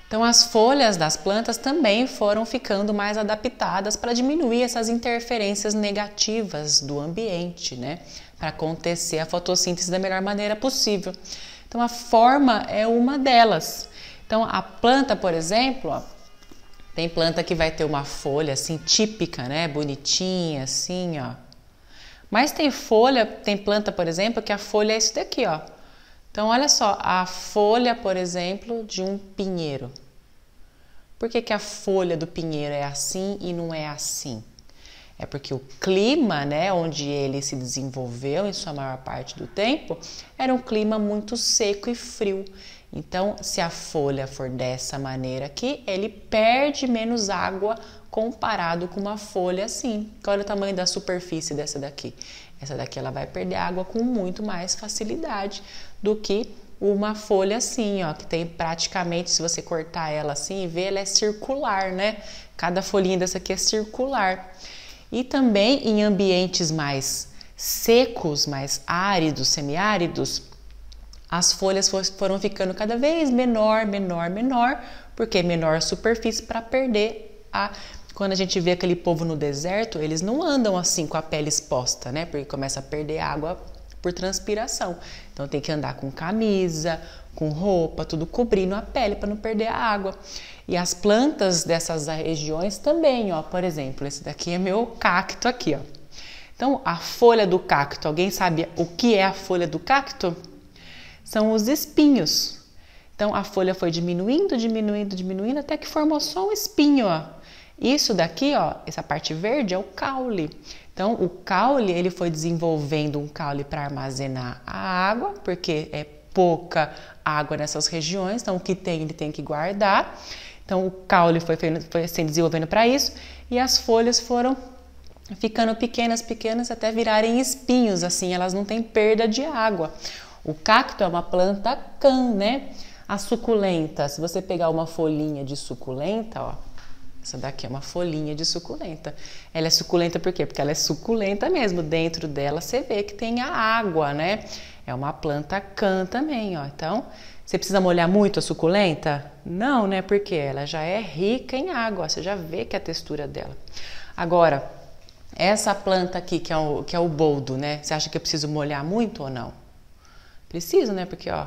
Então, as folhas das plantas também foram ficando mais adaptadas para diminuir essas interferências negativas do ambiente, né? Para acontecer a fotossíntese da melhor maneira possível. Então, a forma é uma delas. Então, a planta, por exemplo, ó, tem planta que vai ter uma folha assim típica, né? Bonitinha, assim, ó. Mas tem planta, por exemplo, que a folha é isso daqui, ó. Então, olha só, a folha, por exemplo, de um pinheiro. Por que a folha do pinheiro é assim e não é assim? É porque o clima, né, onde ele se desenvolveu em sua maior parte do tempo, era um clima muito seco e frio. Então, se a folha for dessa maneira aqui, ele perde menos água comparado com uma folha assim. Olha o tamanho da superfície dessa daqui. Essa daqui ela vai perder água com muito mais facilidade do que uma folha assim, ó, que tem praticamente, se você cortar ela assim e ver, ela é circular, né? Cada folhinha dessa aqui é circular. E também em ambientes mais secos, mais áridos, semiáridos, as folhas foram ficando cada vez menor, porque menor superfície para perder a... Quando a gente vê aquele povo no deserto, eles não andam assim com a pele exposta, né? Porque começa a perder água por transpiração. Então tem que andar com camisa, com roupa, tudo cobrindo a pele para não perder a água. E as plantas dessas regiões também, ó, por exemplo, esse daqui é meu cacto aqui, ó. Então a folha do cacto, alguém sabe o que é a folha do cacto? São os espinhos. Então a folha foi diminuindo até que formou só um espinho, ó. Isso daqui, ó, essa parte verde é o caule. Então, o caule, ele foi desenvolvendo um caule para armazenar a água, porque é pouca água nessas regiões, então o que tem, ele tem que guardar. Então, o caule foi se desenvolvendo para isso, e as folhas foram ficando pequenas, até virarem espinhos, assim, elas não têm perda de água. O cacto é uma planta cã, né? A suculenta, se você pegar uma folhinha de suculenta, ó, essa daqui é uma folhinha de suculenta. Ela é suculenta por quê? Porque ela é suculenta mesmo. Dentro dela você vê que tem a água, né? É uma planta cã também, ó. Então, você precisa molhar muito a suculenta? Não, né? Porque ela já é rica em água. Você já vê que é a textura dela. Agora, essa planta aqui, que é o boldo, né? Você acha que eu preciso molhar muito ou não? Preciso, né? Porque, ó,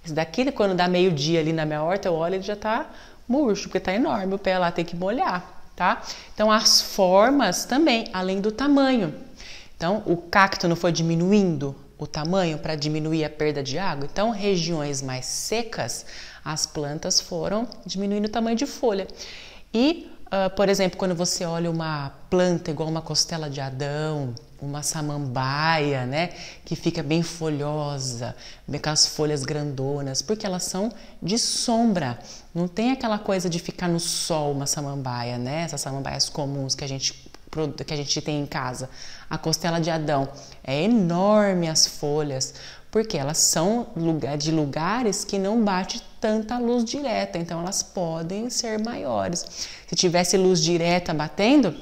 esse daqui, quando dá meio-dia ali na minha horta, eu olho e ele já tá murcho, porque tá enorme, o pé lá tem que molhar, tá? Então, as formas também, além do tamanho. Então, o cacto não foi diminuindo o tamanho para diminuir a perda de água? Então, regiões mais secas, as plantas foram diminuindo o tamanho de folha. E, por exemplo, quando você olha uma planta igual uma costela de Adão, uma samambaia, né, que fica bem folhosa, bem com as folhas grandonas, porque elas são de sombra. Não tem aquela coisa de ficar no sol uma samambaia, né? Essas samambaias comuns que a gente tem em casa. A costela de Adão é enorme as folhas, porque elas são de lugares que não bate tanta luz direta, então elas podem ser maiores. Se tivesse luz direta batendo,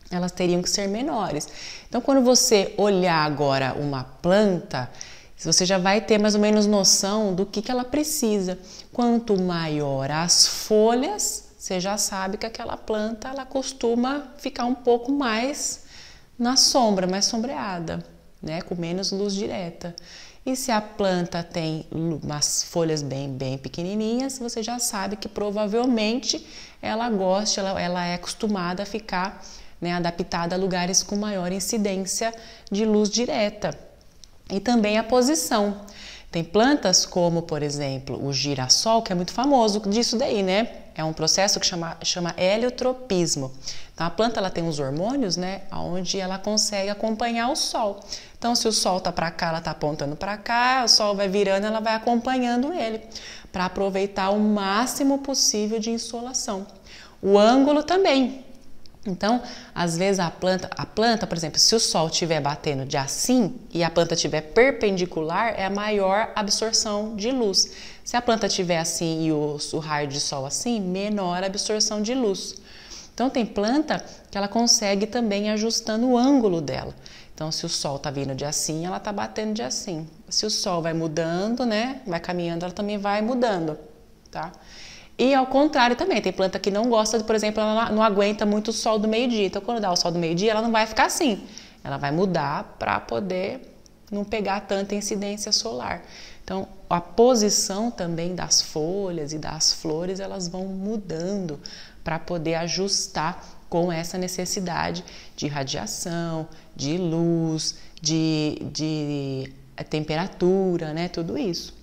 elas teriam que ser menores. Então, quando você olhar agora uma planta, você já vai ter mais ou menos noção do que ela precisa. Quanto maior as folhas, você já sabe que aquela planta ela costuma ficar um pouco mais na sombra, mais sombreada, né? Com menos luz direta. E se a planta tem umas folhas bem pequenininhas, você já sabe que provavelmente ela é acostumada a ficar, né, adaptada a lugares com maior incidência de luz direta. E também a posição. Tem plantas como, por exemplo, o girassol, que é muito famoso disso daí, né? É um processo que chama heliotropismo. Então, a planta ela tem uns hormônios, né? Onde ela consegue acompanhar o sol. Então, se o sol tá para cá, ela tá apontando para cá, o sol vai virando, ela vai acompanhando ele, para aproveitar o máximo possível de insolação. O ângulo também. Então, às vezes a planta, por exemplo, se o sol estiver batendo de assim e a planta estiver perpendicular, é a maior absorção de luz. Se a planta estiver assim e o raio de sol assim, menor absorção de luz. Então, tem planta que ela consegue também ajustando o ângulo dela. Então, se o sol está vindo de assim, ela está batendo de assim. Se o sol vai mudando, né, vai caminhando, ela também vai mudando, tá? E ao contrário também, tem planta que não gosta, por exemplo, ela não aguenta muito o sol do meio-dia. Então, quando dá o sol do meio-dia, ela não vai ficar assim. Ela vai mudar para poder não pegar tanta incidência solar. Então, a posição também das folhas e das flores, elas vão mudando para poder ajustar com essa necessidade de radiação, de luz, de temperatura, né? Tudo isso.